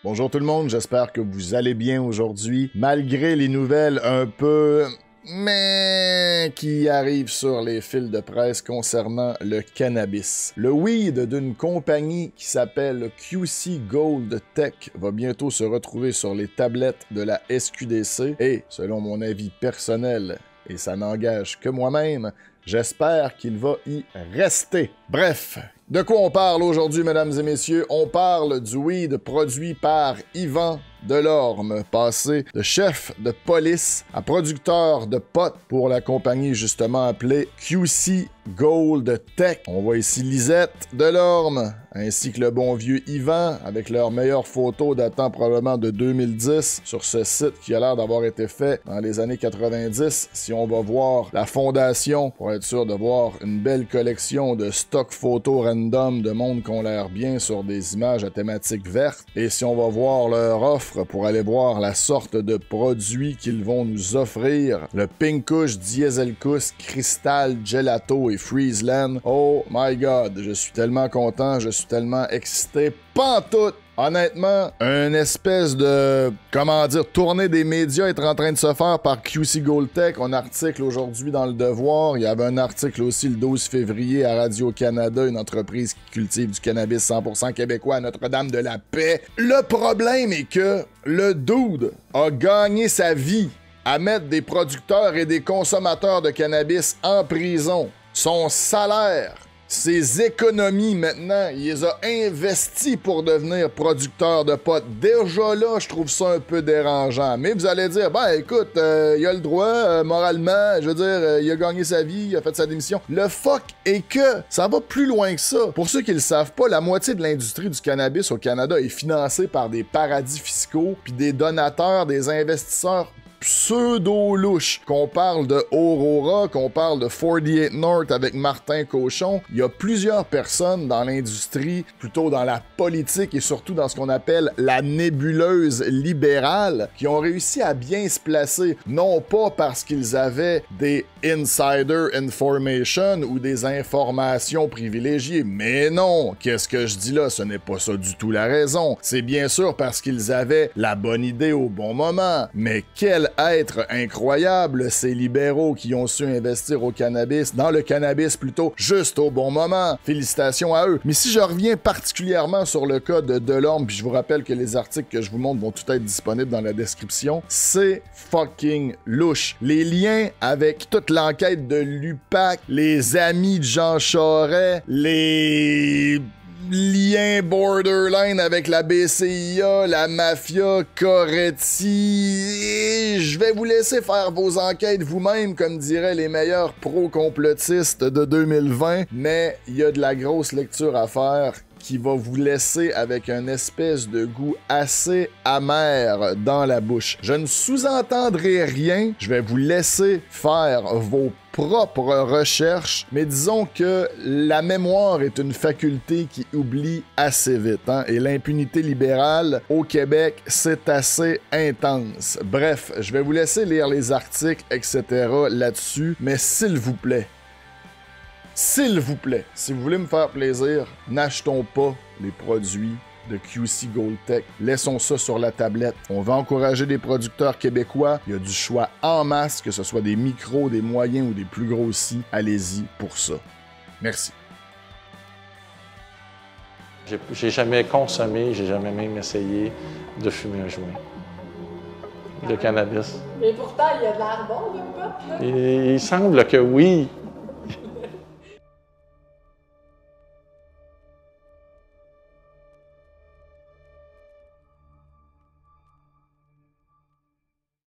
Bonjour tout le monde, j'espère que vous allez bien aujourd'hui, malgré les nouvelles un peu qui arrivent sur les fils de presse concernant le cannabis. Le weed d'une compagnie qui s'appelle QC Gold Tech va bientôt se retrouver sur les tablettes de la SQDC et, selon mon avis personnel, et ça n'engage que moi-même, j'espère qu'il va y rester. Bref, de quoi on parle aujourd'hui, mesdames et messieurs? On parle du weed produit par Yvan Delorme, passé de chef de police à producteur de pot pour la compagnie justement appelée QC Gold Tech. On voit ici Lisette Delorme, ainsi que le bon vieux Yvan, avec leurs meilleures photos datant probablement de 2010 sur ce site qui a l'air d'avoir été fait dans les années 90. Si on va voir la fondation, pour être sûr de voir une belle collection de stock photos random de monde qui ont l'air bien sur des images à thématique verte. Et si on va voir leur offre pour aller voir la sorte de produits qu'ils vont nous offrir, le Pink Kush, Diesel Kush, Crystal, Gelato et Freezeland. Oh my god, je suis tellement content, je suis tellement excité. Pantoute! Honnêtement, une espèce de, comment dire, tournée des médias est en train de se faire par QC Gold Tech. On article aujourd'hui dans Le Devoir. Il y avait un article aussi le 12 février à Radio-Canada, une entreprise qui cultive du cannabis 100% québécois à Notre-Dame-de-la-Paix. Le problème est que le dude a gagné sa vie à mettre des producteurs et des consommateurs de cannabis en prison. Son salaire, ses économies maintenant, il les a investis pour devenir producteur de pot. Déjà là, je trouve ça un peu dérangeant. Mais vous allez dire, ben écoute, il a le droit, moralement, je veux dire, il a gagné sa vie, il a fait sa démission. Le fuck est que ça va plus loin que ça. Pour ceux qui le savent pas, la moitié de l'industrie du cannabis au Canada est financée par des paradis fiscaux, puis des donateurs, des investisseurs pseudo-louche. Qu'on parle de Aurora, qu'on parle de 48 North avec Martin Cochon, il y a plusieurs personnes dans l'industrie, plutôt dans la politique et surtout dans ce qu'on appelle la nébuleuse libérale, qui ont réussi à bien se placer, non pas parce qu'ils avaient des insider information ou des informations privilégiées, mais non, qu'est-ce que je dis là? Ce n'est pas ça du tout la raison. C'est bien sûr parce qu'ils avaient la bonne idée au bon moment, mais quel être incroyable ces libéraux qui ont su investir au cannabis, dans le cannabis plutôt, juste au bon moment. Félicitations à eux. Mais si je reviens particulièrement sur le cas de Delorme, puis je vous rappelle que les articles que je vous montre vont tout être disponibles dans la description, c'est fucking louche. Les liens avec toute l'enquête de l'UPAC, les amis de Jean Charest, les lien borderline avec la BCIA, la mafia, Coretti. Je vais vous laisser faire vos enquêtes vous-même, comme diraient les meilleurs pro-complotistes de 2020, mais il y a de la grosse lecture à faire qui va vous laisser avec une espèce de goût assez amer dans la bouche. Je ne sous-entendrai rien, je vais vous laisser faire vos propres recherches, mais disons que la mémoire est une faculté qui oublie assez vite, hein? Et l'impunité libérale au Québec, c'est assez intense. Bref, je vais vous laisser lire les articles, etc. là-dessus, mais s'il vous plaît, si vous voulez me faire plaisir, n'achetons pas les produits de QC Gold Tech. Laissons ça sur la tablette. On va encourager des producteurs québécois. Il y a du choix en masse, que ce soit des micros, des moyens ou des plus gros aussi. Allez-y pour ça. Merci. J'ai jamais consommé, j'ai jamais même essayé de fumer un joint de cannabis. Et pourtant, il y a de l'air bon, le pot, là. Il semble que oui.